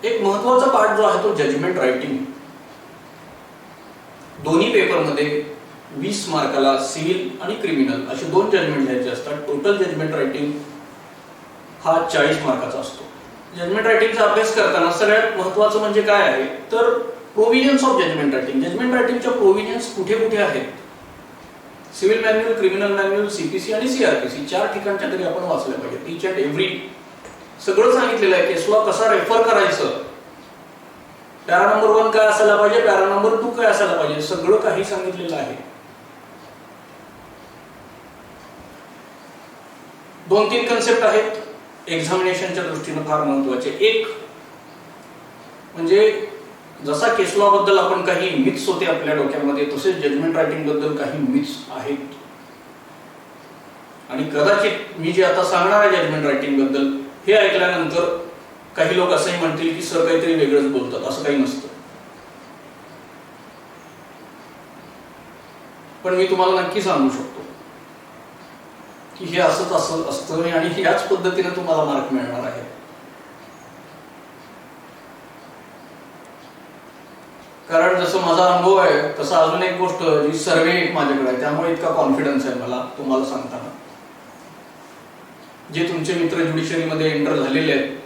एक महत्त्वाचा पार्ट जो आहे तो जजमेंट रायटिंग. दोन्ही पेपरमध्ये 20 मार्काला सिव्हिल आणि क्रिमिनल असे 2 जजमेंट लिहायचे असतात. टोटल जजमेंट रायटिंग हा 40 मार्काचा असतो. जजमेंट रायटिंगचा अभ्यास करताना सगळ्यात महत्त्वाचं म्हणजे काय आहे तर provisions of judgment writing. Judgment रायटिंगच्या प्रोव्हिजन्स कुठे कुठे आहेत. Civil manual, criminal manual, CPC आणि सीआरपीसी 4 ठिकाणच्या तरी आपण वाचल्या पाहिजेत. इच अँड एव्हरी सगळं सांगितलेलं आहे. केस लॉ कसा रेफर करायचं, पॅरा नंबर 1 काय असायला पाहिजे, पॅरा नंबर 2 काय असायला पाहिजे, सगळं काही सांगितलेलं आहे. 2-3 कन्सेप्ट आहेत एक्झामिनेशनच्या दृष्टीने फार महत्त्वाचे. एक म्हणजे जसा केस लॉ बद्दल आपण काही मिथ्स होते आपल्या डोक्यामध्ये, तसेच जजमेंट रायटिंग बद्दल काही मिथ्स आहेत. आणि कदाचित मी जे आता सांगणार आहे जजमेंट रायटिंग बद्दल हे ऐकल्यानंतर काही लोक असंही म्हणतील की सर काहीतरी वेगळंच बोलतात. असं काही नसतं. पण मी तुम्हाला नक्की सांगू शकतो की हे असंच असतं आणि याच पद्धतीने तुम्हाला मार्क मिळणार आहे. कारण जसं माझा अनुभव आहे तसं अजून एक गोष्ट जी सर्वे माझ्याकडे आहे, त्यामुळे इतका कॉन्फिडन्स आहे मला तुम्हाला सांगताना. जे तुमचे मित्र ज्युडिशरीमध्ये एंटर झालेले आहेत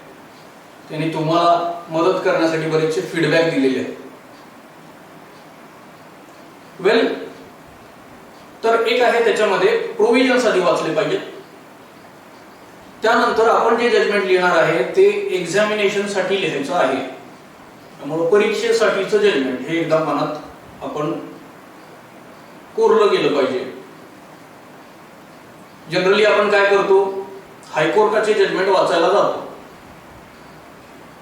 त्यांनी तुम्हाला मदत करण्यासाठी बरेचसे फीडबॅक दिलेले आहेत. वेल, तर एक आहे त्याच्यामध्ये प्रोव्हिजन्स आधी वाचले पाहिजेत. त्यानंतर आपण जे जजमेंट लिहिणार आहे ते एक्झामिनेशन साठी लिहायचं आहे. त्यामुळे परीक्षेसाठीचं जजमेंट हे एकदा मनात आपण कोरलं गेलं पाहिजे. जनरली आपण काय करतो, हायकोर्टाचे जजमेंट वाचायला जातो.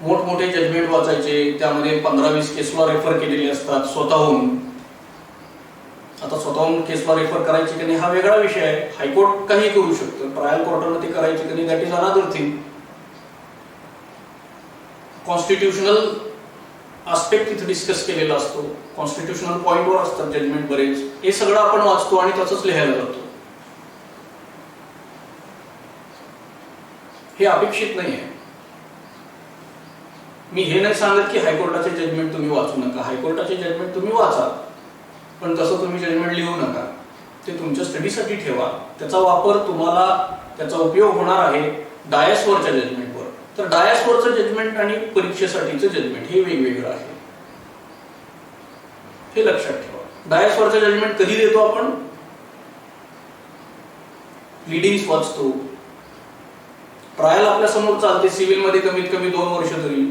मोठमोठे जजमेंट वाचायचे, त्यामध्ये 15-20 केस लॉ रेफर केलेले असतात स्वतःहून. आता स्वतःहून केस लॉ रेफर करायची की नाही हा वेगळा विषय आहे. हायकोर्ट काही करू शकतं, ट्रायल कोर्टाने ते करायची की नाही that is another thing. Constitutional aspect तिथे डिस्कस केलेला असतो, कॉन्स्टिट्यूशनल पॉइंटवर असतात जजमेंट बरेच. हे सगळं आपण वाचतो आणि त्याचंच लिहायला जातो. हे अपेक्षित नाही आहे. मी हे नाही सांगत की हायकोर्टाचे जजमेंट तुम्ही वाचू नका. हायकोर्टाचे जजमेंट तुम्ही वाचा, पण तसं तुम्ही जजमेंट लिहू नका. ते तुमच्या स्टडीसाठी ठेवा. त्याचा वापर तुम्हाला, त्याचा उपयोग होणार आहे डायसवरच्या जजमेंटवर. तर डायसवरचं जजमेंट आणि परीक्षेसाठीचं जजमेंट हे वेगवेगळं आहे, हे लक्षात ठेवा. डायसवरचं जजमेंट कधी देतो आपण, प्लीडिंग्स वाचतो, ट्रायल आपल्या समोर चालते, सिव्हिल मध्ये कमीत कमी 2 वर्ष तरी,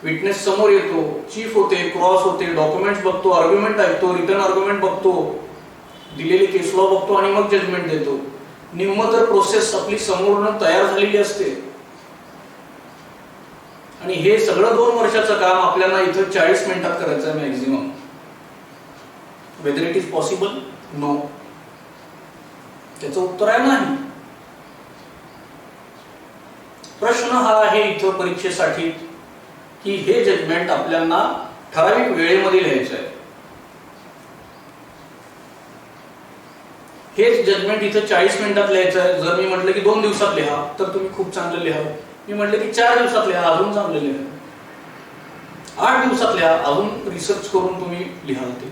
विटनेस समोर येतो, चीफ होते, क्रॉस होते, डॉक्युमेंट्स बघतो, आर्ग्युमेंट ऐकतो, रिटर्न आर्ग्युमेंट बघतो, दिलेली केस लॉ बघतो आणि मग जजमेंट देतो. निम्म तर प्रोसेस आपली समोरनं तयार झालेली असते. आणि हे सगळं 2 वर्षाचं काम आपल्याला इथं 40 मिनिटात करायचं आहे maximum. Whether it is possible, no. त्याचं उत्तर आहे नाही. प्रश्न हा आहे इथं परीक्षेसाठी की हे जजमेंट आपल्याला ठराविक वेळेमध्ये लिहायचं आहे. हेच जजमेंट इथं 40 मिनिटात लिहायचं आहे. जर मी म्हटलं की 2 दिवसात लिहा तर तुम्ही खूप चांगलं लिहा. मी म्हटलं की 4 दिवसात लिहा, अजून चांगलं लिहा. 8 दिवसात लिहा, अजून रिसर्च करून तुम्ही लिहाल ते.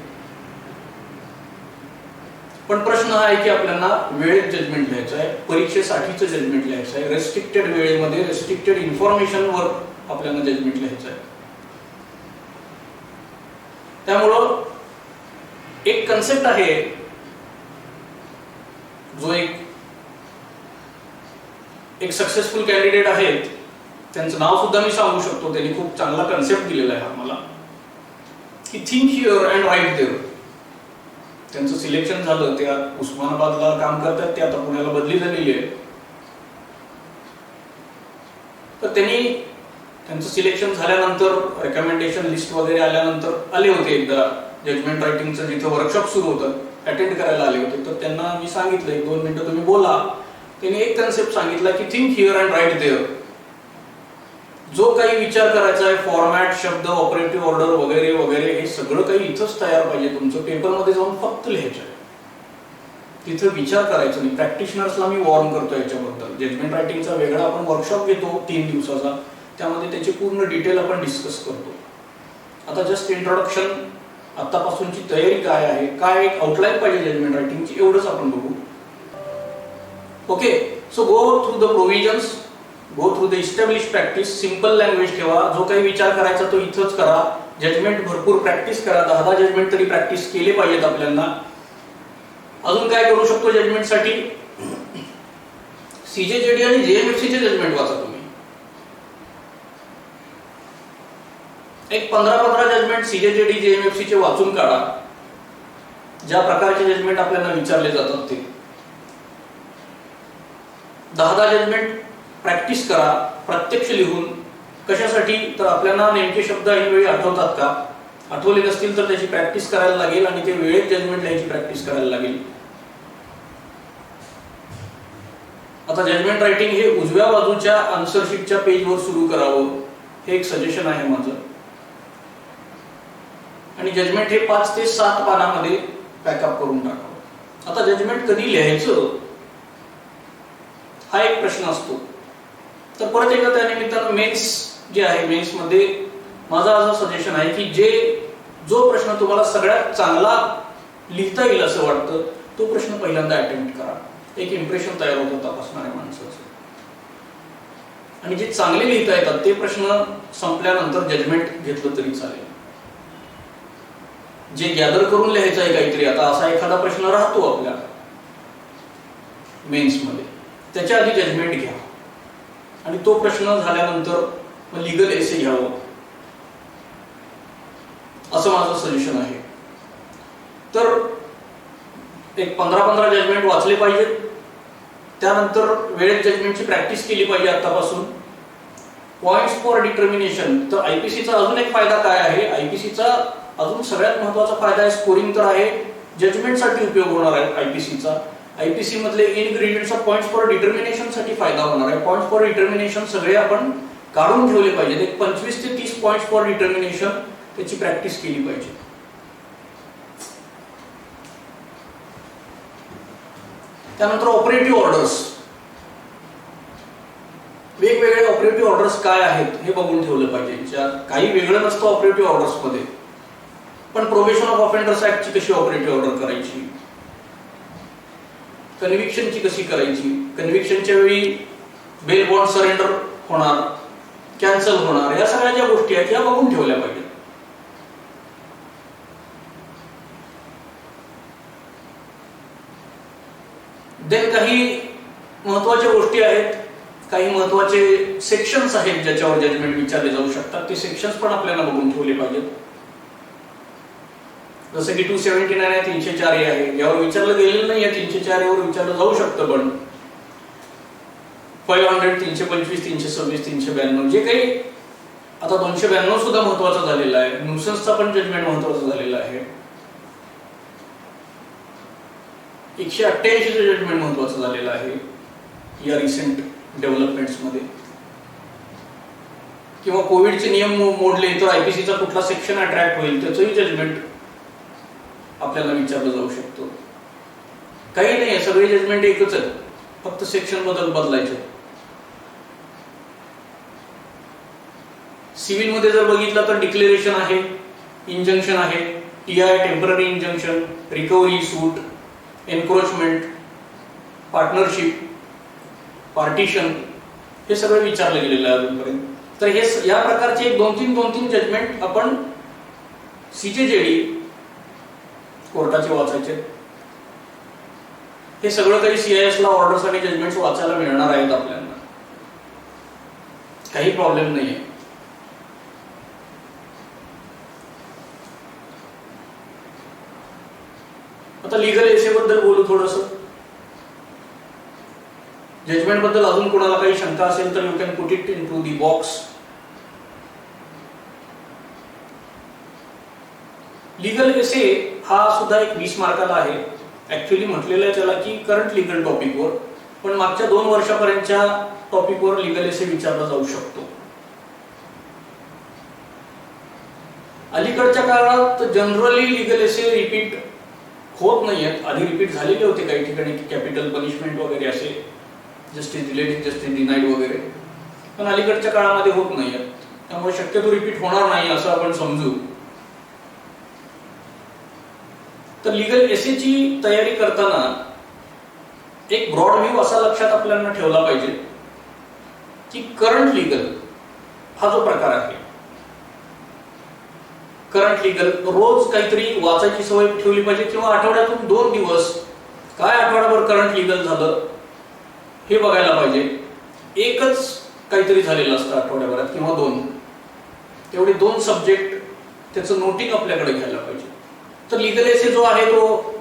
पण प्रश्न हा आहे की आपल्याला वेळेत जजमेंट लिहायचं आहे, परीक्षेसाठीचं जजमेंट लिहायचं आहे, रेस्ट्रिक्टेड वेळेमध्ये रेस्ट्रिक्टेड इन्फॉर्मेशनवर आपल्याला जजमेंट लिहायचं आहे. त्यामुळं एक कन्सेप्ट आहे जो एक सक्सेसफुल कॅन्डिडेट आहेत, त्यांचं नाव सुद्धा मी सांगू शकतो, त्यांनी खूप चांगला कन्सेप्ट दिलेला आहे आम्हाला की think here and write there. त्यांचं सिलेक्शन झालं, ते उस्मानाबादला काम करतात, ते आता पुण्याला बदली झालेली आहे. तर त्यांचं सिलेक्शन झाल्यानंतर रेकमेंडेशन लिस्ट वगैरे आल्यानंतर आले होते एकदा जजमेंट रायटिंगचं जिथं वर्कशॉप सुरू होतं, अटेंड करायला आले होते. तर त्यांना मी सांगितलं 1-2 मिनिटं तुम्ही बोला. त्यांनी एक कन्सेप्ट सांगितला की think here and write there. जो काही विचार करायचा आहे, फॉर्मॅट, शब्द, ऑपरेटिव्ह ऑर्डर वगैरे वगैरे, हे सगळं काही इथंच तयार पाहिजे. तुमचं पेपरमध्ये जाऊन फक्त लिहायचं आहे, तिथं विचार करायचं नाही. प्रॅक्टिशनर्सला मी वॉर्न करतो याच्याबद्दल. जजमेंट रायटिंगचा वेगळा आपण वर्कशॉप घेतो 3 दिवसाचा, त्यामध्ये त्याची पूर्ण डिटेल आपण डिस्कस करतो. आता जस्ट इंट्रोडक्शन, आतापासूनची तयारी काय आहे, काय एक आउटलाईन पाहिजे जजमेंट रायटिंगची, एवढंच आपण बघू. Okay, so go through the provisions, go through the establish practice. Simple language ठेवा, जो काही विचार करायचा तो इथंच करा. जजमेंट भरपूर प्रॅक्टिस करा, 10 जजमेंट तरी प्रॅक्टिस केले पाहिजेत आपल्याला. अजून काय करू शकतो जजमेंटसाठी? सीजेजेडी आणि जेएमएफसीचे जजमेंट वाचा तुम्ही. एक 15 जजमेंट सीजेजेडी जेएमएफसीचे वाचून काढा. ज्या प्रकारचे जजमेंट आपल्याला विचारले जातात ते 10 जजमेंट प्रॅक्टिस करा, प्रत्यक्ष लिहून. कशासाठी? तर आपल्याला नेमके शब्द ऐनवेळी आठवतात का? आठवले नसतील तर त्याची प्रॅक्टिस करायला लागेल आणि ते वेळेत जजमेंट लिहायची प्रॅक्टिस करायला लागेल. आता जजमेंट रायटिंग हे उजव्या बाजूच्या आन्सरशीटच्या पेजवर सुरू करावं, हे एक सजेशन आहे माझं. आणि जजमेंट हे 5 ते 7 पानामध्ये पॅकअप करून टाकावं. आता जजमेंट कधी लिहायचं हा एक प्रश्न असतो. तर परत एकदा त्यानिमित्तानं मेन्स जे आहे, मेन्स मध्ये माझं असं सजेशन आहे की जो प्रश्न तुम्हाला सगळ्यात चांगला लिहिता येईल असं वाटतं तो प्रश्न पहिल्यांदा अटेम्प्ट करा. एक इम्प्रेशन तयार होतं तपासणाऱ्या माणसाचं. आणि जे चांगले लिहिता येतात ते प्रश्न संपल्यानंतर जजमेंट घेतलं तरी चालेल. जे गॅदर करून लिहायचं आहे काहीतरी, आता असा एखादा प्रश्न राहतो आपल्या मेन्स मध्ये, त्याच्या आधी जजमेंट घ्या आणि तो प्रश्न झाल्यानंतर लीगल एसे घ्यावं, असं माझं सजेशन आहे. तर एक 15 जजमेंट वाचले पाहिजेत. त्यानंतर वेळेत जजमेंटची प्रॅक्टिस केली पाहिजे आतापासून. Points for determination. तर आयपीसीचा अजून एक फायदा काय आहे? आयपीसीचा अजून सगळ्यात महत्त्वाचा फायदा आहे स्कोरिंग तर आहे, जजमेंटसाठी उपयोग होणार आहे आयपीसीचा. आयपीसी मधले ingredients of points for determination साठी फायदा होणार आहे. पॉइंट्स फॉर डिटर्मिनेशन सगळे आपण काढून ठेवले पाहिजेत. एक 25 ते 30 पॉइंट्स फॉर डिटर्मिनेशन त्याची प्रॅक्टिस केली पाहिजे. त्यानंतर ऑपरेटिव्ह ऑर्डर्स. वेगवेगळे ऑपरेटिव्ह ऑर्डर्स काय आहेत हे बघून ठेवलं पाहिजे. काही वेगळं नसतं ऑपरेटिव्ह ऑर्डर्स मध्ये, पण प्रोबेशन ऑफ ऑफेंडर्स ऍक्टची कशी ऑपरेटिव्ह ऑर्डर करायची, कन्व्हिक्शनची कशी करायची, कन्व्हिक्शनच्या वेळी बेल बॉन्ड सरेंडर होणार, कॅन्सल होणार, या सगळ्या ज्या गोष्टी आहेत या बघून ठेवल्या पाहिजेत. देन काही महत्वाच्या गोष्टी आहेत, काही महत्वाचे सेक्शन्स आहेत ज्याच्यावर जजमेंट विचारले जाऊ शकतात. ते सेक्शन्स पण आपल्याला बघून ठेवले पाहिजेत. जसं की 279 आहे, 304 आहे, यावर विचारलं गेलेलं नाही, 304 यावर विचारलं जाऊ शकतं. पण 500, 325, 326, 392 जे काही, आता 292 सुद्धा महत्वाचा झालेला आहे. न्यूसन्सचा पण जजमेंट महत्वाचा झालेला आहे. 188 जजमेंट महत्वाचं झालेलं आहे या रिसेंट डेव्हलपमेंट्स मध्ये. किंवा कोविडचे नियम मोडले तर आयपीसीचा कुठला सेक्शन अट्रॅक्ट होईल त्याचंही जजमेंट आपल्याला विचारलं जाऊ शकतो. काही नाही, सगळे जजमेंट एकच आहे, फक्त सेक्शन बदलायचे. सिव्हिल मध्ये जर बघितलं तर डिक्लेरेशन आहे, इंजंक्शन आहे, टीआय टेम्पररी इंजंक्शन, रिकव्हरी सूट, एन्क्रोचमेंट, पार्टनरशिप, पार्टिशन, हे सगळं विचारलं गेलेलं आहे अजूनपर्यंत. तर हे या प्रकारचे 2-3 जजमेंट आपण सीजेजेडी कोर्टाचे वाचायचे. हे सगळं काही सीआयएस ला ऑर्डर्स आणि जजमेंट्स वाचायला मिळणार आहेत आपल्याला, काही प्रॉब्लेम नाहीये. आता लीगल एसे बद्दल बोलू थोडंसं. जजमेंट बद्दल अजून कोणाला काही शंका असेल तर you can put it into the box. Legal essay हा सुद्धा एक 20 मार्काला आहे. ऍक्च्युअली म्हटलेलं आहे त्याला की करंट लीगल टॉपिकवर, पण मागच्या 2 वर्षापर्यंतच्या टॉपिकवर लीगल एसे विचारला जाऊ शकतो. अलीकडच्या काळात जनरली लीगल एसे रिपीट होत नाहीयेत. आधी रिपीट झालेले होते काही ठिकाणी, कॅपिटल पनिशमेंट वगैरे असे, जस्टिस डिलेड, जस्टिस डिनाईड वगैरे. पण अलीकडच्या काळामध्ये होत नाही, त्यामुळे शक्यतो रिपीट होणार नाही असं आपण समजू. तर लीगल एसेची तयारी करताना एक ब्रॉड व्ह्यू असा लक्षात आपल्याला ठेवला पाहिजे की करंट लीगल हा जो प्रकार आहे, करंट लीगल रोज काहीतरी वाचायची सवय ठेवली पाहिजे, किंवा आठवड्यातून 2 दिवस काय आठवड्याभर करंट लीगल झालं हे बघायला पाहिजे. एकच काहीतरी झालेलं असतं आठवड्याभरात किंवा 2, तेवढे 2 सब्जेक्ट त्याचं नोटिंग आपल्याकडे घ्यायला पाहिजे. तर लीगल एसे जो आहे तो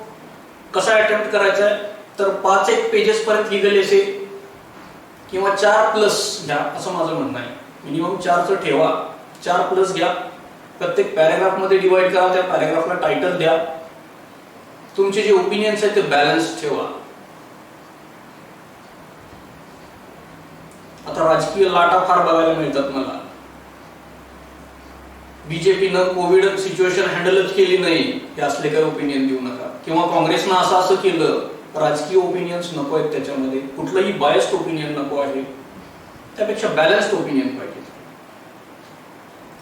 कसा अटेम्प्ट करायचा आहे, तर 5 पेजेस पर्यंत लीगल एसे किंवा 4+ घ्या असं माझं म्हणणं आहे. मिनिमम 4चं ठेवा, 4+ घ्या. प्रत्येक पॅराग्राफ मध्ये डिवाइड करा, त्या पॅराग्राफला टायटल द्या. तुमचे जे ओपिनियन्स आहेत ते बॅलन्स ठेवा. आता राजकीय लाटा फार बघायला मिळतात मला. बीजेपीनं कोविड सिच्युएशन हँडलच केली नाही हे असले काही ओपिनियन देऊ नका, किंवा काँग्रेसनं असं केलं. राजकीय ओपिनियन्स नको आहेत त्याच्यामध्ये, कुठलंही बायस्ड ओपिनियन नको आहे. त्यापेक्षा बॅलन्स्ड ओपिनियन पाहिजे,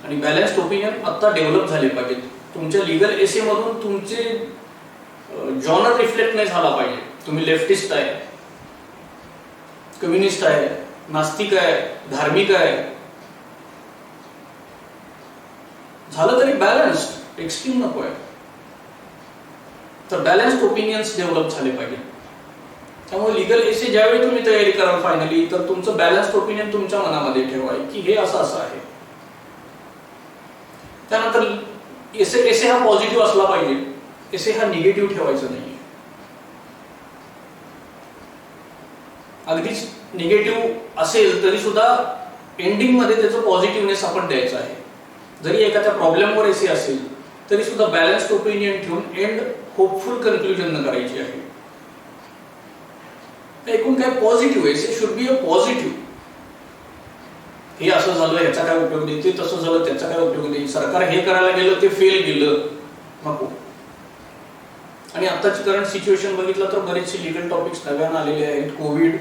आणि बॅलन्स्ड ओपिनियन आता डेव्हलप झाले पाहिजेत. तुमच्या लीगल एसे मधून तुमचे जॉनर रिफ्लेक्ट नाही झाला पाहिजे. तुम्ही लेफ्टिस्ट आहे, कम्युनिस्ट आहे, नास्तिक आहे, धार्मिक आहे, झालं तरी बॅलन्स्ड, एक्स्ट्रीम नको आहे. तर बॅलन्स्ड ओपिनियन्स डेव्हलप झाले पाहिजे. त्यामुळे लीगल एसे ज्यावेळी तुम्ही तयारी कराल फायनली, तर तुमचं बॅलन्स्ड ओपिनियन तुमच्या मनामध्ये ठेवा की हे असं आहे. त्यानंतर एसे हा पॉझिटिव्ह असला पाहिजे, एसे हा निगेटिव्ह ठेवायचा नाही. अगदीच निगेटिव्ह असेल तरी सुद्धा एंडिंग मध्ये त्याचं पॉझिटिव्हनेस आपण द्यायचं आहे. जरी एखाद्या प्रॉब्लेमवर एसे असेल तरी सुद्धा बॅलन्स्ड ओपिनियन ठेवून एंड होपफुल कन्क्लुजन न करायची आहे. एकूण काय positive essay should be a positive. हे असं झालं ह्याचा काय उपयोग नाही, ते तसं झालं त्याचा काय उपयोग नाही, सरकार हे करायला गेलं ते फेल गेलं, नको. आणि आताची करंट सिच्युएशन बघितलं तर बरेचसे लीगल टॉपिक्स नव्यानं आलेले आहेत. Covid,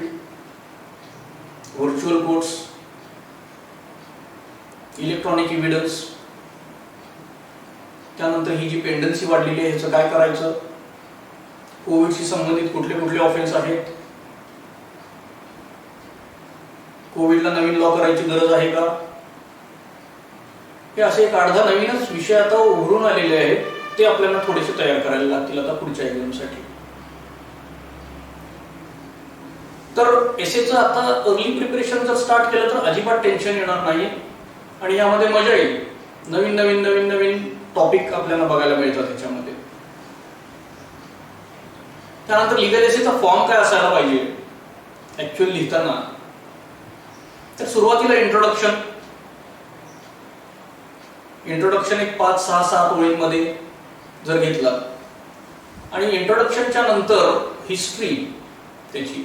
virtual courts, electronic evidence, त्यानंतर ही जी पेंडन्सी वाढलेली आहे ह्याचं काय करायचं, कोविडशी संबंधित कुठले कुठले ऑफेन्स आहेत, कोविडला नवीन लॉ करायची गरज आहे का, हे असे एक 8-10 नवीनच विषय आता उभरून आलेले आहेत. ते आपल्याला थोडेसे तयार करायला लागतील आता पुढच्या एक्झामसाठी. तर एसेचं आता अर्ली प्रिपरेशन जर स्टार्ट केलं तर अजिबात टेन्शन येणार नाही, आणि यामध्ये मजा येईल. नवीन नवीन नवीन नवीन टॉपिक आपल्याला बघायला मिळतात त्याच्यामध्ये. त्यानंतर लीगल एसेचा फॉर्म काय असायला पाहिजे ऍक्च्युअली लिहिताना, तर सुरुवातीला इंट्रोडक्शन एक 5-6-7 ओळींमध्ये जर घेतला, आणि इंट्रोडक्शनच्या नंतर हिस्ट्री त्याची.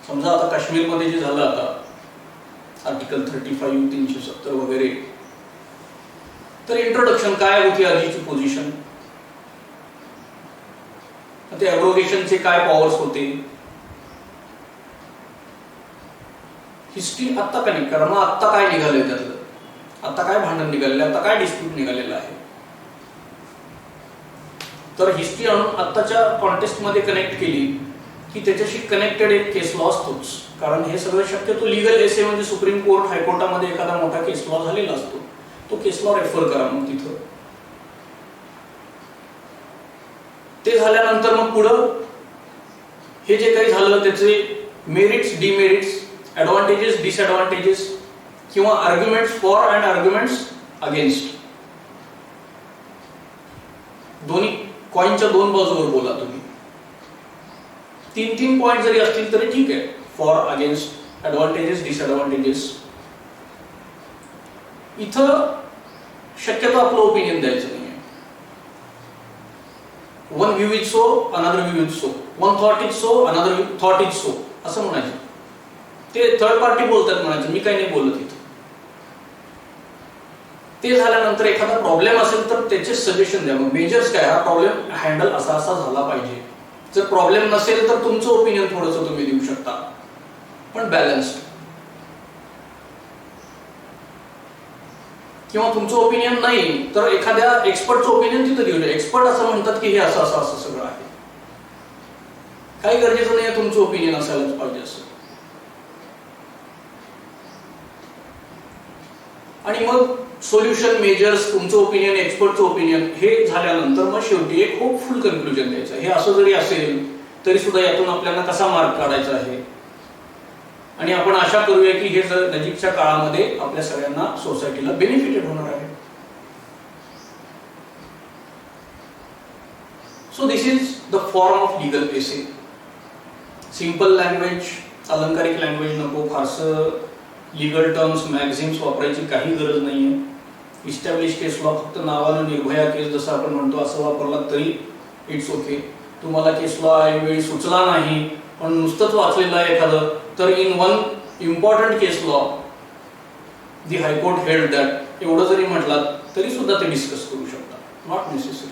समजा आता काश्मीरमध्ये जे झालं आता आर्टिकल 35, 370 वगैरे, तर इंट्रोडक्शन काय होती आधीची पोझिशन, ते ॲब्रोगेशनचे काय पॉवर्स होते, हिस्ट्री आत्ता कनेक्ट करा. मग आत्ता काय निघालंय त्यातलं, आता काय भांडण निघालेलं, आता काय डिस्प्यूट निघालेलं आहे, तर हिस्ट्री आणून आत्ताच्या कॉन्टेक्स्ट मध्ये कनेक्ट केली की त्याच्याशी कनेक्टेड एक केस लॉ असतोच. कारण हे सगळं शक्यतो लीगल एसे म्हणजे सुप्रीम कोर्ट, हायकोर्टामध्ये एखादा मोठा केस लॉ झालेला असतो, तो केस लॉ रेफर करा मग तिथं. ते झाल्यानंतर मग पुढं हे जे काही झालं त्याचे मेरिट्स, डिमेरिट्स, ऍडव्हान्टेजेस, डिसएडव्हान्टेजेस, किंवा arguments for and arguments against, दोन्ही कॉइनच्या 2 बाजूवर बोला तुम्ही. 3-3 पॉइंट जरी असतील तरी ठीक आहे. For, against, advantages, disadvantages. इथं शक्यतो आपलं ओपिनियन द्यायचं नाही. One view is so, another view is so, one thought is so, another thought is so, असं म्हणायचं. ते थर्ड पार्टी बोलतात म्हणायचं, मी काही नाही बोलत इथं. ते झाल्यानंतर एखादा प्रॉब्लेम असेल तर त्याचे सजेशन द्या. मग मेजर्स काय, हा प्रॉब्लेम हँडल असा झाला पाहिजे. जर प्रॉब्लेम नसेल तर तुमचं ओपिनियन थोडंसं तुम्ही देऊ शकता, पण बॅलन्स्ड. किंवा तुमचं ओपिनियन नाही तर एखाद्या एक्सपर्टचं ओपिनियन तिथं देऊ शकता. एक्सपर्ट असं म्हणतात की हे असं असं असं सगळं आहे. काही गरजेचं नाही तुमचं ओपिनियन असायलाच पाहिजे असं. आणि मग सोल्युशन, मेजर्स, तुमचं ओपिनियन, एक्सपर्टचं ओपिनियन हे झाल्यानंतर मग शेवटी एक होपफुल कन्क्लुजन द्यायचं. हे असं जरी असेल तरी सुद्धा यातून आपल्याला कसा मार्क काढायचा आहे आणि आपण आशा करूया की हे जर नजीकच्या काळामध्ये आपल्या सगळ्यांना सोसायटीला बेनिफिटेड होणार आहे. So this is the form of legal essay. Simple language, अलंकारिक लँग्वेज नको, फारसं लीगल टर्म्स, मॅगझिन्स वापरायची काही गरज नाहीये. इस्टॅब्लिश केस लॉ फक्त नावानं निर्भया केस जसं आपण म्हणतो असं वापरला तरी इट्स ओके. तुम्हाला केस लॉ ऐनवेळी सुचला नाही पण नुसतंच वाचलेलं आहे एखादं तर in one important case law the high court held that एवढं जरी म्हटलात तरी सुद्धा ते डिस्कस करू शकता. Not necessary.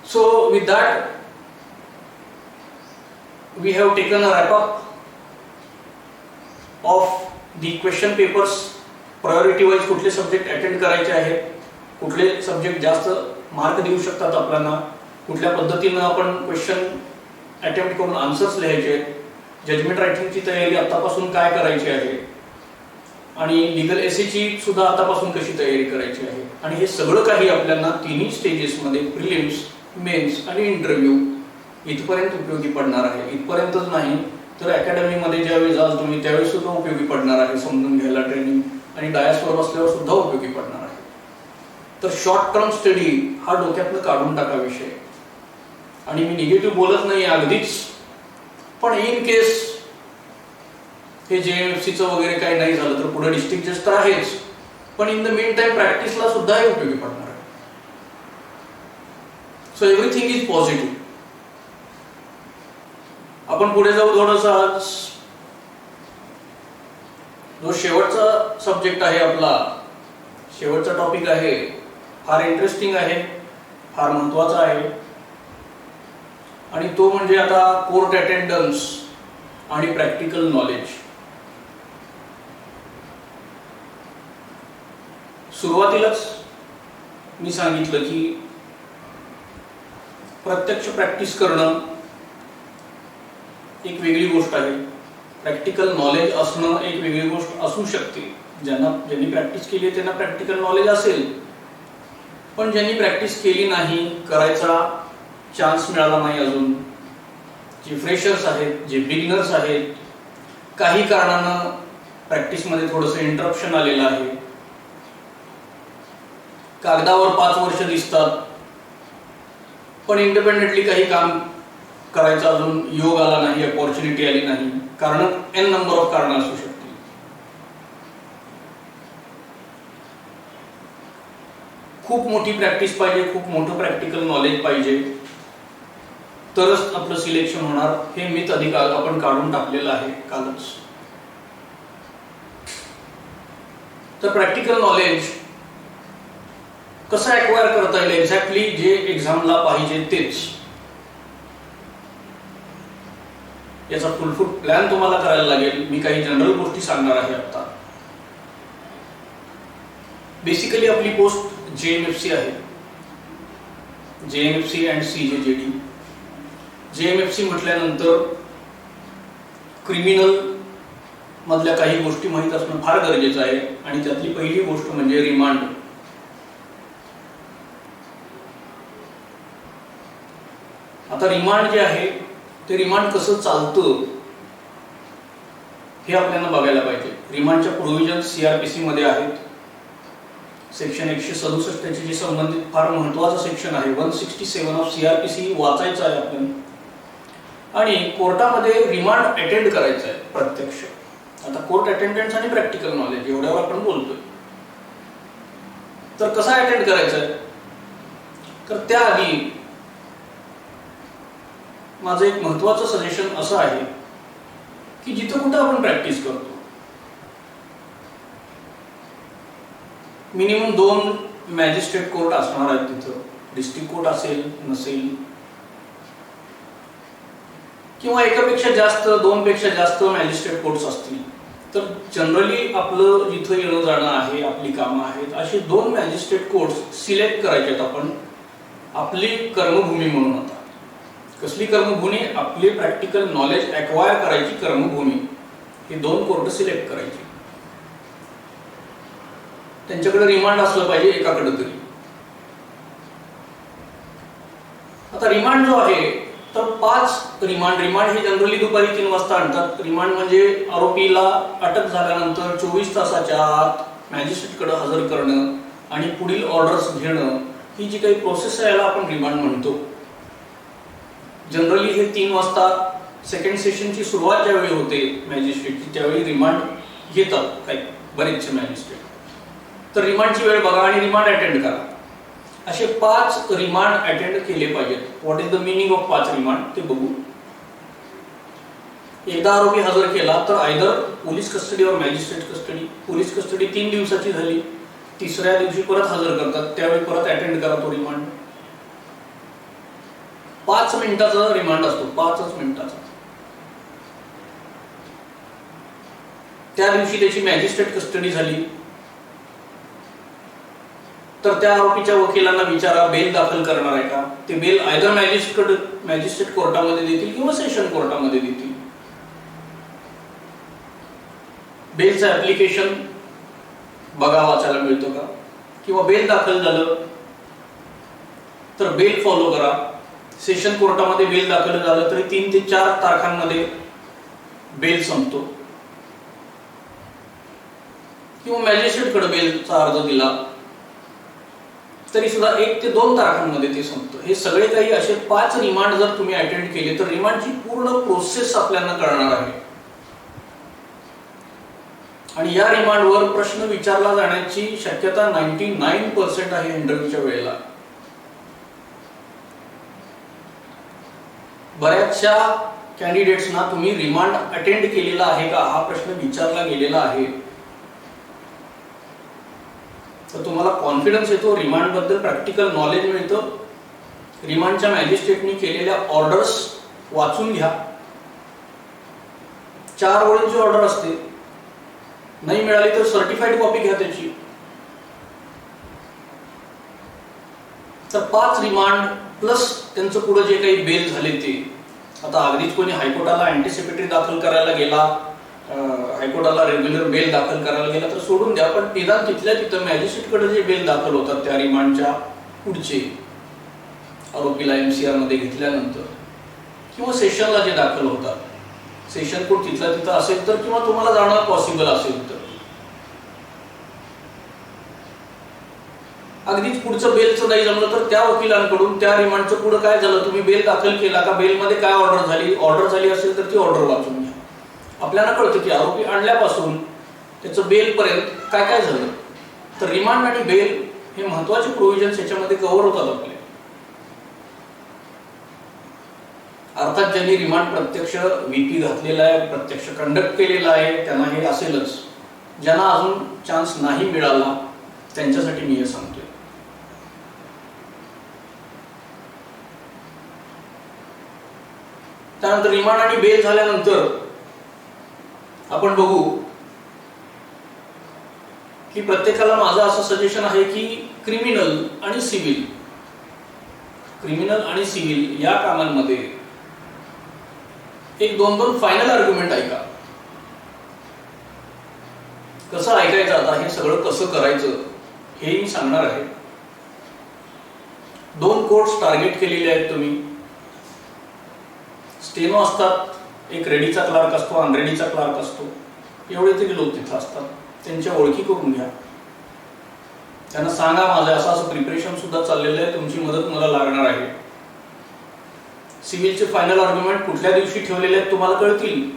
So with that we have taken a wrap up of the question papers. Priority wise कुठले सब्जेक्ट अटेंड करायचे आहेत, कुठले सब्जेक्ट जास्त मार्क देऊ शकतात आपल्याला, कुठल्या पद्धतीनं आपण क्वेश्चन अटेम्प्ट करून आन्सर्स लिहायचे आहेत, जजमेंट रायटिंगची तयारी आतापासून काय करायची आहे आणि लीगल एसेची सुद्धा आतापासून कशी तयारी करायची आहे. आणि हे सगळं काही आपल्याला तिन्ही स्टेजेसमध्ये प्रिलिम्स, मेन्स आणि इंटरव्ह्यू इथपर्यंत उपयोगी पडणार आहे. इथपर्यंतच नाही तर अकॅडमीमध्ये ज्यावेळी जाल तुम्ही त्यावेळी सुद्धा उपयोगी पडणार आहे, समजून घ्यायला ट्रेनिंग, आणि डायसवर बसल्यावर सुद्धा उपयोगी पडणार आहे. तर शॉर्ट टर्म स्टडी हा डोक्यातनं काढून टाका विषय. आणि मी निगेटिव्ह बोलत नाही अगदीच, पण इन केस हे JMFCचं वगैरे काही नाही झालं तर पुढे डिस्ट्रिक्ट जज तर आहेच, पण इन द मीन टाइम प्रॅक्टिसला सुद्धा हे उपयोगी पडणार आहे. So everything is positive. आपण पुढे जाऊ थोडंसं. आज जो शेवटचा सब्जेक्ट आहे आपला, शेवटचा टॉपिक आहे, फार इंटरेस्टिंग आहे, फार महत्वाचा आहे आणि तो म्हणजे आता कोर्ट अटेंडन्स आणि प्रॅक्टिकल नॉलेज. सुरुवातीलाच मी सांगितलं की प्रत्यक्ष प्रॅक्टिस करणं एक वेगळी गोष्ट आहे, प्रॅक्टिकल नॉलेज असणं एक वेगळी गोष्ट असू शकते. ज्यांनी प्रॅक्टिस केली आहे त्यांना प्रॅक्टिकल नॉलेज असेल, पण ज्यांनी प्रॅक्टिस केली नाही, करायचा चान्स मिळाला नाही अजून, जे फ्रेशर्स आहेत, जे बिगिनर्स आहेत, काही कारणानं प्रॅक्टिसमध्ये थोडंसं इंटरप्शन आलेलं आहे, कागदावर 5 वर्ष दिसतात पण इंडिपेंडेंटली काही काम करायचा अजून योग आला नाही, अपॉर्च्युनिटी आली नाही, कारण एन नंबर ऑफ कारण असू शकतील. खूप मोठी प्रॅक्टिस पाहिजे, खूप मोठं प्रॅक्टिकल नॉलेज पाहिजे, तरच आपलं सिलेक्शन होणार. हे मिथ अधिक आपण काढून टाकलेलं आहे कालच. तर प्रॅक्टिकल नॉलेज कसं ॲक्वायर करता येईल, एक्झॅक्टली जे एक्झामला पाहिजे तेच, याचा फुलफूल प्लॅन तुम्हाला करायला लागेल. मी काही जनरल गोष्टी सांगणार आहे आता. बेसिकली आपली पोस्ट JMFC आहे, JMFC अँड CJJD. JMFC म्हटल्यानंतर क्रिमिनल मधल्या काही गोष्टी माहीत असणं फार गरजेचं आहे आणि त्यातली पहिली गोष्ट म्हणजे रिमांड. आता रिमांड जे आहे ते रिमांड कसं चालतं हे आपल्याला बघायला पाहिजे. रिमांडच्या प्रोव्हिजन CRPC मध्ये आहेत. सेक्शन 167 ची संबंधित फार महत्त्वाचं सेक्शन आहे. 167 ऑफ CRPC वाचायचं आहे आपण आणि कोर्टामध्ये रिमांड अटेंड करायचं आहे प्रत्यक्ष. आता कोर्ट अटेंडन्स आणि प्रॅक्टिकल नॉलेज एवढ्यावर आपण बोलतोय, तर कसा अटेंड करायचं आहे, तर त्याआधी माझं एक महत्त्वाचं सजेशन असं आहे की जिथं कुठं आपण प्रॅक्टिस करतो मिनिमम 2 मॅजिस्ट्रेट कोर्ट असणार आहेत. तिथं डिस्ट्रिक्ट कोर्ट असेल नसेल किंवा एकापेक्षा जास्त 2 पेक्षा जास्त मॅजिस्ट्रेट कोर्ट्स असतील. तर जनरली आपलं जिथं येणं जाणं आहे, आपली कामं आहेत, असे 2 मॅजिस्ट्रेट कोर्ट्स सिलेक्ट करायचे आहेत आपण आपली कर्मभूमी म्हणून. आता कसली कर्मभूमी? आपली प्रॅक्टिकल नॉलेज ॲक्वायर करायची कर्मभूमी. हे 2 कोर्ट सिलेक्ट करायचे. त्यांच्याकडे रिमांड असलं पाहिजे एकाकडे तरी. आता रिमांड जो आहे तर 5 रिमांड हे जनरली दुपारी 3 वाजता आणतात. रिमांड म्हणजे आरोपीला अटक झाल्यानंतर 24 तासाच्या आत मॅजिस्ट्रेटकडे हजर करणं आणि पुढील ऑर्डर्स घेणं, ही जी काही प्रोसेस आहे याला आपण रिमांड म्हणतो. जनरली हे 3 वाजता सेकंड सेशनची सुरुवात ज्यावेळी होते मॅजिस्ट्रेटची, त्यावेळी रिमांड घेतात काही बरेचसे मॅजिस्ट्रेट. तर रिमांडची वेळ बघा आणि रिमांड अटेंड करा. असे 5 रिमांड अटेंड केले पाहिजेत. What is the meaning of 5 remand ते बघू. एकदा आरोपी हजर केला तर आयदर पोलीस कस्टडी और मॅजिस्ट्रेट कस्टडी. पोलीस कस्टडी 3 दिवसाची झाली, तिसऱ्या दिवशी परत हजर करतात, त्यावेळी परत अटेंड करा तो रिमांड. 5 मिनिटाचा रिमांड असतो, 5च मिनिटाचा. त्या दिवशी त्याची मॅजिस्ट्रेट कस्टडी झाली तर त्या आरोपीच्या वकिलांना विचारा बेल दाखल करणार आहे का. ते बेल आयदर मॅजिस्ट्रेट कोर्टामध्ये देतील किंवा सेशन कोर्टामध्ये देतील. बेलचं ऍप्लिकेशन बघा, वाचायला मिळतं का, किंवा बेल दाखल झालं तर बेल फॉलो करा. सेशन कोर्टामध्ये बेल दाखल झालं तरी 3 ते 4 तारखांमध्ये बेल संपतो. किंवा मॅजिस्ट्रेटकडे बेलचा अर्ज दिला तरी सुद्धा 1 ते 2 तारखांमध्ये ते संपतं. हे सगळे काही असे 5 रिमांड जर तुम्ही अटेंड केले तर रिमांडची पूर्ण प्रोसेस आपल्याला कळणार आहे. आणि या रिमांडवर प्रश्न विचारला जाण्याची शक्यता 99% आहे इंटरव्ह्यूच्या वेळेला. बऱ्याचशा कॅन्डिडेट्सना तुम्ही रिमांड अटेंड केलेला आहे का हा प्रश्न विचारला गेलेला आहे. तर तुम्हाला कॉन्फिडन्स येतो, रिमांड बद्दल प्रॅक्टिकल नॉलेज मिळतं. रिमांडच्या मॅजिस्ट्रेटनी केलेल्या ऑर्डर्स वाचून घ्या. 4 ओळींची ऑर्डर असते, नाही मिळाली तर सर्टिफाईड कॉपी घ्या त्याची. तर 5 रिमांड प्लस त्यांचं पुढे जे काही बेल झाले ते. आता अगदीच कोणी हायकोर्टाला अँटिसिपेटरी दाखल करायला गेला, हायकोर्टाला रेग्युलर बेल दाखल करायला गेला तर सोडून द्या, पण निदान तिथल्या तिथं मॅजिस्ट्रेटकडे जे बेल दाखल होतात त्या रिमांडच्या पुढचे आरोपीला MCR मध्ये घेतल्यानंतर, किंवा सेशनला जे दाखल होतात, सेशन कोर्ट तिथल्या तिथं असेल तर, किंवा तुम्हाला जाणं पॉसिबल असेल तर, अगदीच पुढचं बेलचं नाही जमलं तर त्या वकिलांकडून त्या रिमांडचं पुढे काय झालं, तुम्ही बेल दाखल केला का, बेलमध्ये काय ऑर्डर झाली असेल तर ती ऑर्डर वाचून घ्या. आपल्याला कळतं की आरोपी आणल्यापासून त्याचं बेल पर्यंत काय काय झालं. तर रिमांड आणि बेल हे महत्वाचे प्रोव्हिजन्स याच्यामध्ये कव्हर होतात आपले. अर्थात ज्यांनी रिमांड प्रत्यक्ष VP घातलेला आहे, प्रत्यक्ष कंडक्ट केलेला आहे, त्यांना हे असेलच. ज्यांना अजून चान्स नाही मिळाला त्यांच्यासाठी मी हे सांगतोय. त्यानंतर रिमांड आणि बेल झाल्यानंतर आपण बघू की प्रत्येकाला माझं असं सजेशन आहे की क्रिमिनल आणि सिव्हिल या कामांमध्ये 1-2 फायनल आर्ग्युमेंट ऐका. कसं ऐकायचं, आता हे सगळं कसं करायचं हे मी सांगणार आहे. 2 कोर्ट्स टार्गेट केलेले आहेत तुम्ही. स्टेनो असतात, एक रेडीचा क्लार्क असतो, अनरेडीचा क्लार्क असतो. एवढे तरी लोक तिथं असतात. त्यांच्या ओळखी करून घ्या. त्यांना सांगा माझं असं प्रिपरेशन सुद्धा चाललेलं आहे, तुमची मदत मला लागणार आहे. सिव्हिलचे फायनल आर्ग्युमेंट कुठल्या दिवशी ठेवलेले आहेत तुम्हाला कळतील.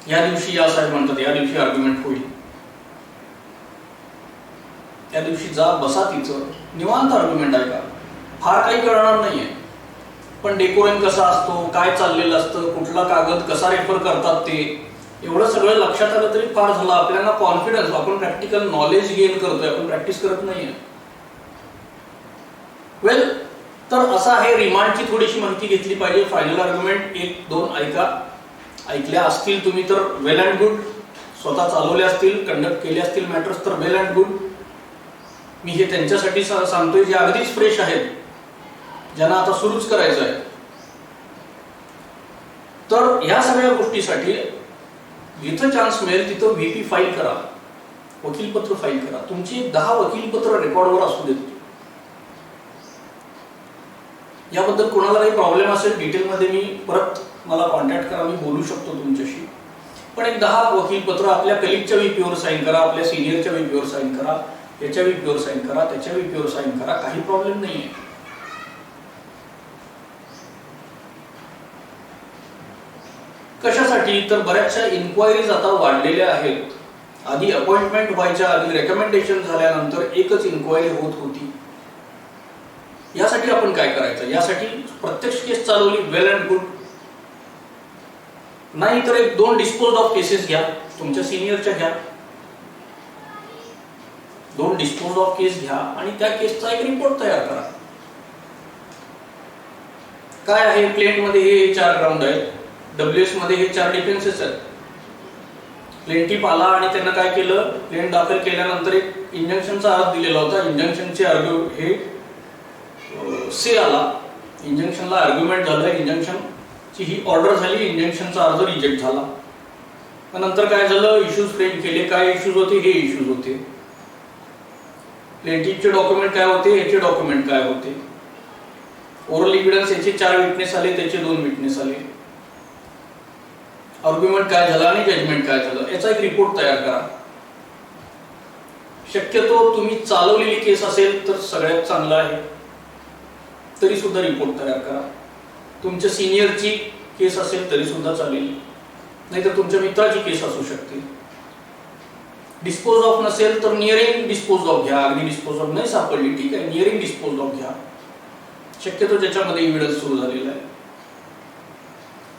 या दिवशी या साहेब म्हणतात या दिवशी आर्ग्युमेंट होईल, त्या दिवशी जा बसा तिचं निवांत आर्ग्युमेंट ऐका. फार काही कळणार नाहीये, पण डेकोरम कसा असतो, काय चाललेलं असतं, कुठला कागद कसा रेफर करतात ते एवढं सगळं लक्षात आलं तरी फार झालं. आपल्याला कॉन्फिडन्स, आपण प्रॅक्टिकल नॉलेज गेन करतोय, आपण प्रॅक्टिस करत नाहीये. वेल, तर असं आहे, रिमांडची थोडीशी माहिती घेतली पाहिजे. फायनल आर्ग्युमेंट 1-2 ऐकल्या असतील तुम्ही तर वेल अँड गुड. स्वतः चालवले असतील, कंडक्ट केले असतील मॅटर्स तर वेल अँड गुड. मी हे त्यांच्यासाठी सांगतोय जे अगदीच फ्रेश आहेत, ज्यांना आता सुरूच करायचं आहे. तर ह्या सगळ्या गोष्टीसाठी जिथं चान्स मिळेल तिथं VP फाईल करा, वकीलपत्र फाईल करा. तुमची 10 वकीलपत्र रेकॉर्डवर असू देत. याबद्दल कोणाला काही प्रॉब्लेम असेल डिटेलमध्ये मी परत मला कॉन्टॅक्ट करा, मी बोलू शकतो तुमच्याशी. पण एक 10 वकीलपत्र आपल्या कलिगच्या VPवर साईन करा, आपल्या सिनियरच्या VPवर साईन करा, याच्या VPवर साईन करा, त्याच्या VPवर साईन करा, काही प्रॉब्लेम नाहीये. कशासाठी तर बऱ्याचशा इन्क्वायरीज आता वाढलेल्या आहेत. आधी अपॉइंटमेंट व्हायच्या आधी, रेकमेंडेशन झाल्यानंतर एकच इन्क्वायरी होत होती. यासाठी आपण काय करायचं? यासाठी प्रत्यक्ष केस चालवली, वेल अँड गुड. नाही तर 1-2 डिस्पोज ऑफ केसेस घ्या, तुमच्या सिनियरच्या घ्या, 2 डिस्पोज ऑफ केस घ्या आणि त्या केसचा एक रिपोर्ट तयार करा. काय आहे प्लेंटमध्ये? हे 4 ग्राउंड आहेत, WS मध्ये हे 4 डिफेन्सेस आहेत. प्लेंटिफ आला आणि त्यांना काय केलं, प्लेंट दाखल केल्यानंतर एक इंजंक्शनचा अर्ज दिलेला होता. इंजंक्शनचे हे से आला, इंजंक्शनला आर्ग्युमेंट झालं, इंजंक्शनची ही ऑर्डर झाली, इंजंक्शनचा अर्ज रिजेक्ट झाला. नंतर काय झालं, इश्यूज फ्रेम केले. काय इश्यूज होते? हे इश्यूज होते. प्लेंटिफचे डॉक्युमेंट काय होते, याचे डॉक्युमेंट काय होते. ओरल एव्हिडन्स, याचे 4 विटनेस आले, त्याचे 2 विटनेस आले. आर्ग्युमेंट काय झाला आणि जजमेंट काय झालं, याचा एक रिपोर्ट तयार करा. शक्यतो तुम्ही चालवलेली केस असेल तर सगळ्यात चांगलं आहे, तरी सुद्धा रिपोर्ट तयार करा. तुमच्या सिनियरची केस असेल तरी सुद्धा चालेल, नाहीतर तुमच्या मित्राची केस असू शकते. डिस्पोज ऑफ नसेल तर नियरिंग डिस्पोज ऑफ घ्या. अगदी डिस्पोज ऑफ नाही सापडली, ठीक आहे, नियरिंग डिस्पोज ऑफ घ्या. शक्यतो ज्याच्यामध्ये एव्हिडन्स सुरू झालेला आहे.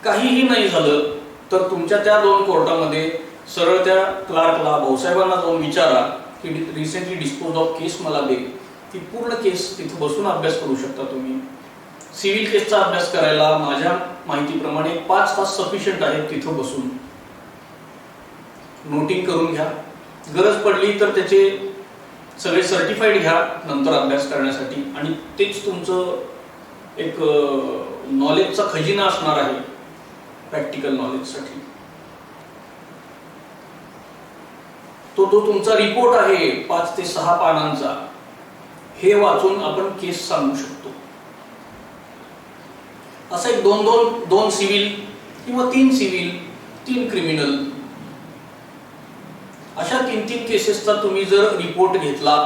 काहीही नाही झालं तर तुमच्या त्या 2 कोर्टामध्ये सरळ त्या क्लार्कला, भाऊसाहेबांना जाऊन विचारा की रिसेंटली डिस्पोज ऑफ केस मला दे. ती पूर्ण केस तिथे बसून अभ्यास करू शकता तुम्ही. सिव्हिल केसचा अभ्यास करायला माझ्या माहितीप्रमाणे 5 तास सफिशियंट आहेत. तिथं बसून नोटिंग करून घ्या. गरज पडली तर त्याचे सगळे सर्टिफाईड घ्या नंतर अभ्यास करण्यासाठी, आणि तेच तुमचं एक नॉलेजचा खजिना असणार आहे प्रॅक्टिकल नॉलेजसाठी. तो तुमचा रिपोर्ट आहे 5 ते 6 पानांचा, हे वाचून आपण केस सांगू शकतो. असं एक 2 सिव्हिल किंवा 3 सिव्हिल, 3 क्रिमिनल, अशा 3 केसेसचा तुम्ही जर रिपोर्ट घेतला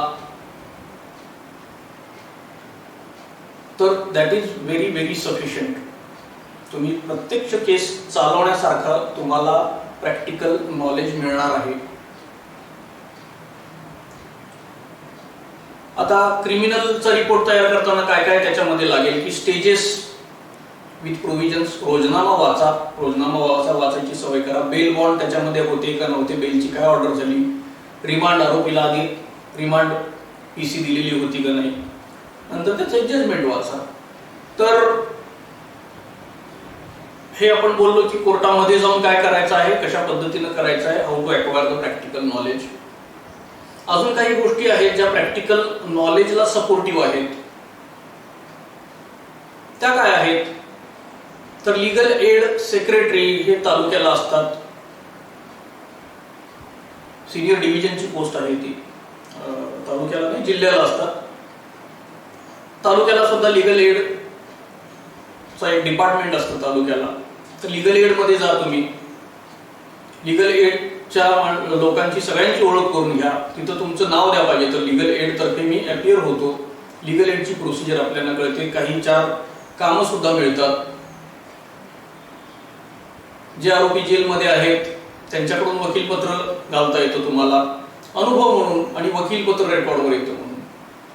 तर that is very very sufficient. तुम्ही प्रत्यक्ष केस चालवण्यासारखा तुम्हाला प्रॅक्टिकल नॉलेज मिळणार आहे. आता क्रिमिनलचा रिपोर्ट तयार करताना काय काय त्याच्यामध्ये लागेल की स्टेजेस विथ प्रोव्हिजन्स. रोजनामा वाचा, वाचायची सवय करा. बेल बॉन्ड त्याच्यामध्ये होते का नव्हते, बेलची काय ऑर्डर झाली, रिमांड, आरोपीला आधी रिमांड PC दिलेली होती का नाही, नंतर त्याचं जजमेंट वाचा. तर हे आपण बोललो की कोर्टामध्ये जाऊन काय करायचं आहे, कशा पद्धतीनं करायचं आहे, how to acquire the practical knowledge. अजून काही गोष्टी आहेत ज्या प्रॅक्टिकल नॉलेजला सपोर्टिव्ह आहेत. त्या काय आहेत तर लीगल एड सेक्रेटरी हे तालुक्याला असतात. सिनियर डिव्हिजनची पोस्ट आहे ती, तालुक्याला नाही जिल्ह्याला असतात. तालुक्याला सुद्धा लीगल एड चा एक डिपार्टमेंट असतं तालुक्याला. तर लीगल एड मध्ये जा तुम्ही. लीगल एडच्या लोकांची सगळ्यांची ओळख करून घ्या. तिथं तुमचं नाव द्या पाहिजे तर लीगल एड तर्फे मी अपियर होतो. लीगल एडची प्रोसिजर आपल्याला कळते. काही 4 कामं सुद्धा मिळतात. जे आरोपी जेलमध्ये आहेत त्यांच्याकडून वकीलपत्र घालता येतं तुम्हाला अनुभव म्हणून, आणि वकीलपत्र रेकॉर्डवर येतं म्हणून.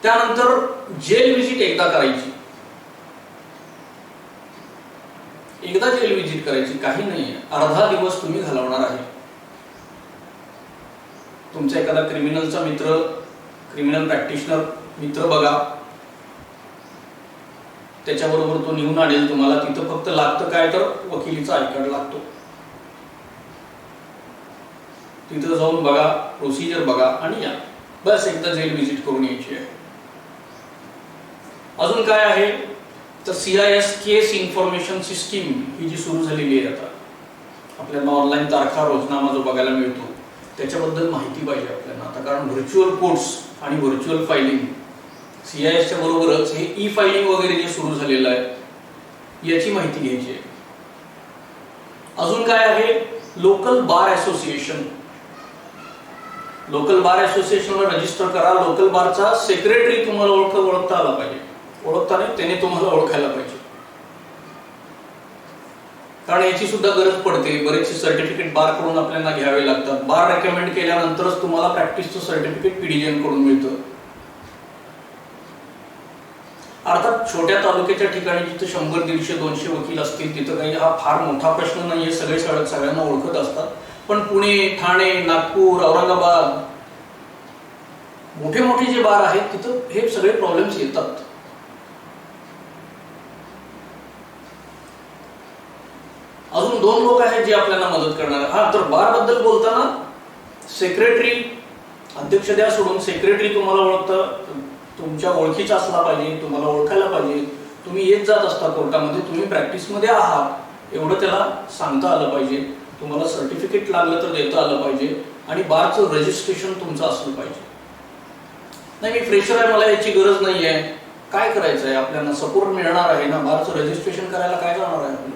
त्यानंतर जेल व्हिजिट एकदा करायची. एकदा जेल व्हिजिट करायची, काही नाही, अर्धा दिवस तुम्ही घालवणार आहे. तुमचा एखादा क्रिमिनलचा मित्र, क्रिमिनल प्रॅक्टिशनर मित्र बघा, त्याच्याबरोबर तो नेऊन आणेल तुम्हाला. तिथं फक्त लागतं काय तर वकिलीचा आय कार्ड लागतो. तिथं जाऊन बघा, प्रोसिजर बघा आणि या. बस एकदा जेल व्हिजिट करून यायची आहे. अजून काय आहे तर CIS केस इन्फॉर्मेशन सिस्टीम ही जी सुरू झालेली आहे आता आपल्याला ऑनलाईन तारखा रोजनामा जो बघायला मिळतो त्याच्याबद्दल माहिती पाहिजे आपल्याला आता. कारण व्हर्च्युअल कोर्ट्स आणि व्हर्च्युअल फायलिंग CISच्या बरोबरच हे ई फायलिंग वगैरे जे सुरू झालेलं आहे याची माहिती घ्यायची आहे. अजून काय आहे लोकल बार असोसिएशन. लोकल बार असोसिएशनला रजिस्टर करा. लोकल बारचा सेक्रेटरी तुम्हाला ओळखता आला पाहिजे. ओळखता नाही त्याने तुम्हाला ओळखायला पाहिजे. कारण याची सुद्धा गरज पडते. बरेचसे सर्टिफिकेट बार कडून आपल्याला घ्यावे लागतात. बार रेकमेंड केल्यानंतरच तुम्हाला प्रॅक्टिसचं सर्टिफिकेट PDGN कडून मिळतं. अर्थात छोट्या तालुक्याच्या ठिकाणी जिथे 100, 150, 200 वकील असतील तिथं काही हा फार मोठा प्रश्न नाहीये. सगळ्यांना ओळखत असतात. पण पुणे, ठाणे, नागपूर, औरंगाबाद मोठे जे बार आहेत तिथं हे सगळे प्रॉब्लेम्स येतात. अजून 2 लोक आहेत जे आपल्याला मदत करणार. हा तर बार बद्दल बोलताना सेक्रेटरी, अध्यक्ष द्या सोडून सेक्रेटरी तुम्हाला ओळखतं, तुमच्या ओळखीचा असला पाहिजे, तुम्हाला ओळखायला पाहिजे. तुम्ही येत जात असता कोर्टामध्ये, तुम्ही प्रॅक्टिसमध्ये आहात एवढं त्याला सांगता आलं पाहिजे. तुम्हाला सर्टिफिकेट लागलं तर देता आलं पाहिजे आणि बारचं रजिस्ट्रेशन तुमचं असलं पाहिजे. नाही मी फ्रेशर आहे, मला याची गरज नाही आहे, काय करायचं आहे आपल्याला, सपोर्ट मिळणार आहे ना, बारचं रजिस्ट्रेशन करायला काय जाणार आहे आपलं.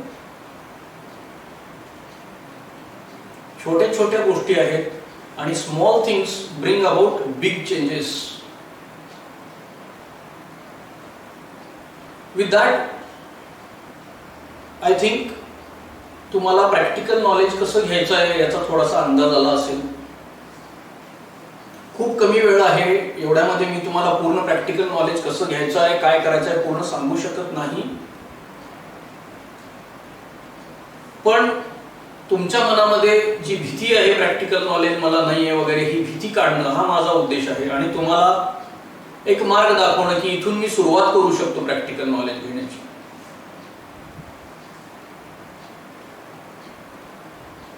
छोट्या गोष्टी आहेत आणि small things bring about big changes. With that I think तुम्हाला प्रॅक्टिकल नॉलेज कसं घ्यायचं आहे याचा थोडासा अंदाज आला असेल. खूप कमी वेळ आहे, एवढ्यामध्ये मी तुम्हाला पूर्ण प्रॅक्टिकल नॉलेज कसं घ्यायचं आहे, काय करायचं आहे पूर्ण सांगू शकत नाही. पण तुमच्या मनामध्ये जी भीती आहे प्रॅक्टिकल नॉलेज मला नाहीये वगैरे, ही भीती काढणं हा माझा उद्देश आहे आणि तुम्हाला एक मार्ग दाखवणं की इथून मी सुरुवात करू शकतो प्रॅक्टिकल नॉलेज घेण्याची.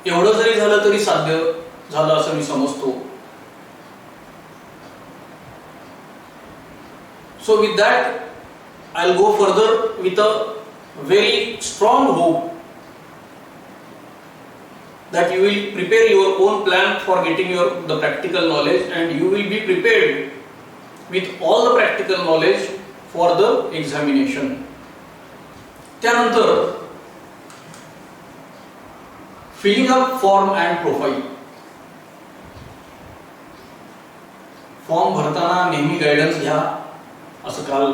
एवढं जरी झालं तरी साध्य झालं असं मी समजतो. So with that, I'll go further with a very strong hope that you will prepare your own plan for getting the practical knowledge and you will be prepared with all the practical knowledge for the examination. त्यानंतर filling up form and profile. Form भरताना नेहमी guidance घ्या असं काल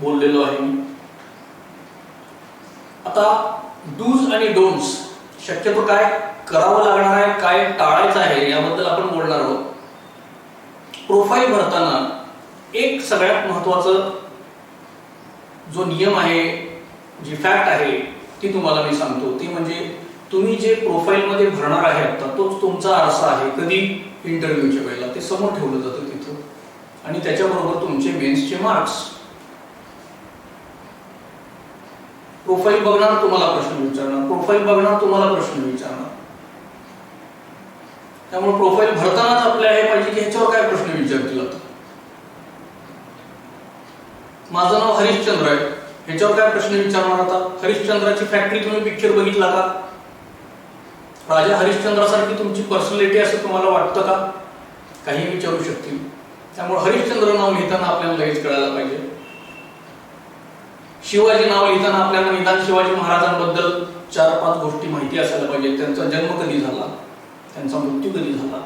बोललेलो आहे मी. आता dos आणि डोंट्स, शक्यतो काय करावं लागणार आहे, काय टाळायचं आहे याबद्दल आपण बोलणार आहोत. प्रोफाईल भरताना एक सगळ्यात महत्वाचं जो नियम आहे, जी फॅक्ट आहे ती तुम्हाला मी सांगतो. ती म्हणजे तुम्ही जे प्रोफाईल मध्ये भरणार आहे आता तोच तुमचा आरसा आहे. कधी इंटरव्ह्यूच्या वेळेला ते समोर ठेवलं जातं तिथं आणि त्याच्याबरोबर तुमचे मेन्सचे मार्क्स. प्रोफाईल बघणार तुम्हाला प्रश्न विचारणार, प्रोफाईल बघणार तुम्हाला प्रश्न विचारणार. त्यामुळे प्रोफाईल भरतानाच आपल्याला हे पाहिजे की ह्याच्यावर काय प्रश्न विचारतील. आता माझं नाव हरिश्चंद्र आहे, ह्याच्यावर काय प्रश्न विचारणार. आता हरिश्चंद्राची फॅक्टरी तुम्ही पिक्चर बघितला का, राजा हरिश्चंद्रासारखी तुमची पर्सनॅलिटी असं तुम्हाला वाटतं का, काही विचारू शकतील. त्यामुळे हरिश्चंद्र नाव लिहिताना आपल्याला लगेच कळायला पाहिजे. शिवाजी नाव लिहिताना आपल्याला निदान शिवाजी महाराजांबद्दल 4-5 गोष्टी माहिती असायला पाहिजे. त्यांचा जन्म कधी झाला, त्यांचा मृत्यू कधी झाला.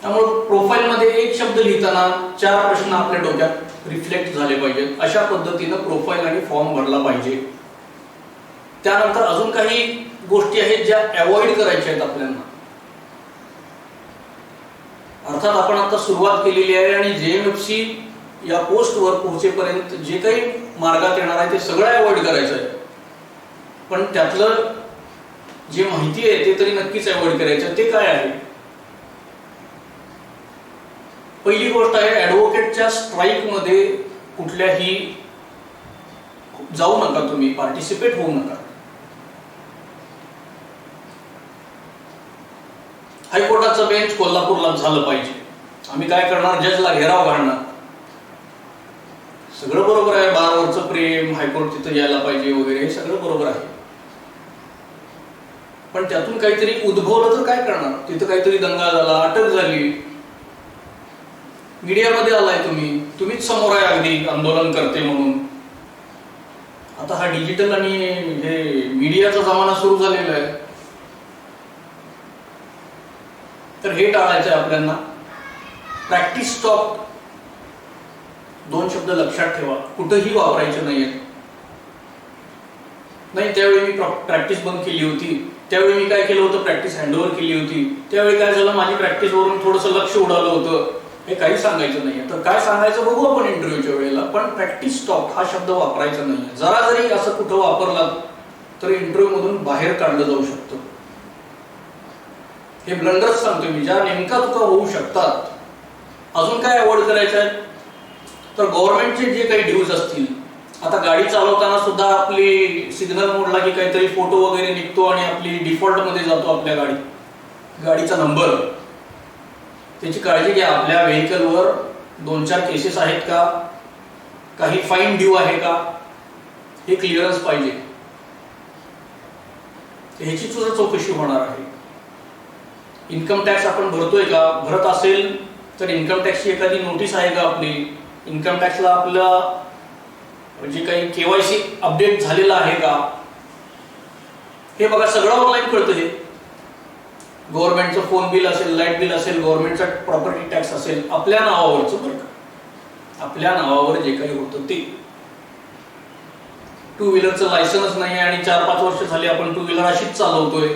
त्यामुळे प्रोफाईल मध्ये एक शब्द लिहिताना 4 प्रश्न आपल्या डोक्यात रिफ्लेक्ट झाले पाहिजेत. अशा पद्धतीनं प्रोफाईल आणि फॉर्म भरला पाहिजे. त्यानंतर अजून काही गोष्टी आहेत ज्या अवॉइड करायच्या आहेत आपल्याला. अर्थात आपण आता सुरुवात केलेली आहे आणि JMFC या पोस्टवर पोहोचेपर्यंत जे काही मार्गात येणार आहे ते सगळं अवॉइड करायचं आहे. पण त्यातलं जे माहिती आहे ते तरी नक्कीच अवॉइड करायचं. ते काय आहे पहिली गोष्ट आहे, ॲडव्होकेटच्या स्ट्राईकमध्ये कुठल्याही जाऊ नका, तुम्ही पार्टिसिपेट होऊ नका. हायकोर्टाचं बेंच कोल्हापूरला झालं पाहिजे. आम्ही काय करणार, जजला घेराव घालणार. सगळं बरोबर आहे, बारवरचं प्रेम, हायकोर्ट तिथं यायला पाहिजे वगैरे, हे सगळं बरोबर आहे. पण त्यातून काहीतरी उद्भवलं तर काय करणार? तिथं काहीतरी दंगा झाला, अटक झाली, मीडियामध्ये आलाय, तुम्हीच समोर आहे अगदी आंदोलन करते म्हणून. आता हा डिजिटल आणि हे मीडियाचा जमाना सुरू झालेला आहे, तर हे टाळायचं आहे आपल्याला. प्रॅक्टिस स्टॉप, 2 शब्द लक्षात ठेवा, कुठंही वापरायचे नाहीये. नाही, त्यावेळी मी प्रॅक्टिस बंद केली होती, त्यावेळी मी काय केलं होतं, प्रॅक्टिस हँडओव्हर केली होती, त्यावेळी काय झालं, माझी प्रॅक्टिसवरून थोडंसं लक्ष उडालं होतं, हे काही सांगायचं नाहीये. तर काय सांगायचं बघू आपण इंटरव्ह्यूच्या वेळेला, पण प्रॅक्टिस स्टॉप हा शब्द वापरायचा नाहीये. जरा जरी असं कुठं वापरला तर इंटरव्ह्यू मधून बाहेर काढलं जाऊ शकतं. हे ब्लंडर्स सांगतोय मी, ज्या नेमका चुका होऊ शकतात. अजून काय अवॉइड करायचं आहे, तर गव्हर्नमेंटचे जे काही ड्यूज असतील, आता गाडी चालवताना सुद्धा आपली सिग्नल मोडला की काहीतरी फोटो वगैरे निघतो आणि आपली डिफॉल्ट मध्ये जातो आपल्या गाडीचा नंबर. त्याची काळजी घ्या. आपल्या व्हेकलवर 2-4 केसेस आहेत का, काही फाईन ड्यू आहे का, हे क्लिअरन्स पाहिजे. ह्याची सुद्धा चौकशी होणार आहे. इन्कम टॅक्स आपण भरतोय का, भरत असेल तर इन्कम टॅक्सची एखादी नोटीस आहे का आपली, इन्कम टॅक्सला आपलं जे काही केवायसी अपडेट झालेलं आहे का, हे बघा. सगळं ऑनलाईन कळतं. हे गव्हर्नमेंटचं फोन बिल असेल, लाईट बिल असेल, गव्हर्नमेंटचा प्रॉपर्टी टॅक्स असेल, आपल्या नावावरचं बरं का, आपल्या नावावर जे काही होतं ते. 2 व्हीलरचं लायसन्स नाही आणि 4-5 वर्ष झाली आपण 2 व्हीलर अशीच चालवतोय,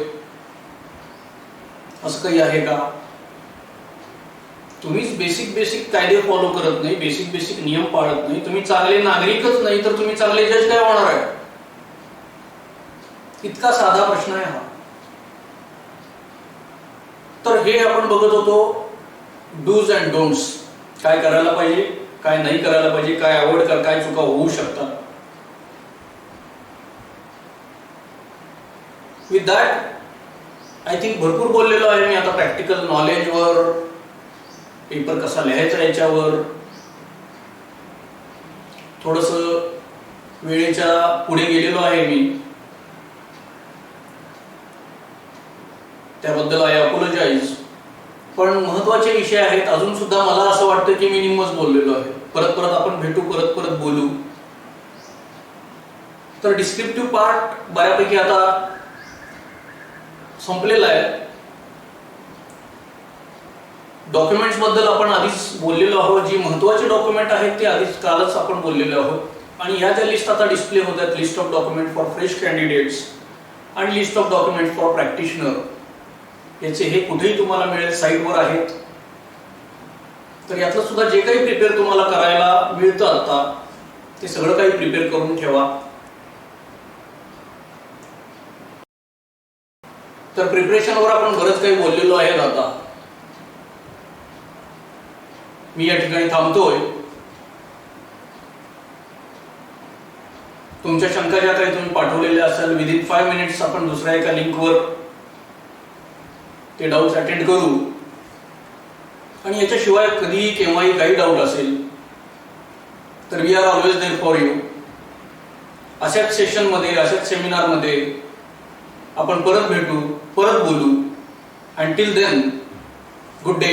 असं काही आहे का? तुम्हीच बेसिक कायदे फॉलो करत नाही, बेसिक नियम पाळत नाही, तुम्ही चांगले नागरिकच नाही तर तुम्ही चांगले जज काय होणार आहे? इतका साधा प्रश्न आहे हा. तर हे आपण बघत होतो डूज अँड डोंट्स, काय करायला पाहिजे, काय नाही करायला पाहिजे, काय अवॉइड कर, काय चुका होऊ शकतात. विथ दॅट आय थिंक भरपूर बोललेलो आहे मी. आता प्रॅक्टिकल नॉलेजवर, पेपर कसा लिहायचा याच्यावर, थोडस वेळेच्या पुढे गेलेलो आहे मी, त्याबद्दल आय अपोलोजाइज. पण महत्वाचे विषय आहेत अजून सुद्धा. मला असं वाटतं की मी निम्मच बोललेलो आहे. परत आपण भेटू, परत बोलू. तर डिस्क्रिप्टिव्ह पार्ट बऱ्यापैकी आता संपलेला आहे. डॉक्युमेंट्स बद्दल आपण आधीच बोललेलो आहोत. जी महत्वाचे डॉक्युमेंट आहेत ते आधीच कालच आपण बोललेलो आहोत. आणि ह्या ज्या लिस्ट आता डिस्प्ले होत आहेत, list of document for fresh candidates आणि list of document for practitioner, याचे हे कुठेही तुम्हाला मिळेल, साईटवर आहेत. तर यातलं सुद्धा जे काही प्रिपेअर तुम्हाला करायला मिळतं आता, ते सगळं काही प्रिपेअर करून ठेवा. तर प्रिपरेशनवर आपण बरंच काही बोललेलो आहे. आता मी या ठिकाणी थांबतोय. तुमच्या शंका ज्या काही तुम्ही पाठवलेल्या असेल, विदिन 5 मिनिट्स आपण दुसऱ्या एका लिंकवर ते डाऊट्स अटेंड करू. आणि याच्याशिवाय कधीही केव्हाही काही डाऊट असेल तर we are always there for you. अशाच सेशनमध्ये, अशाच सेमिनारमध्ये आपण परत भेटू, परत बोलू. Until then, good day.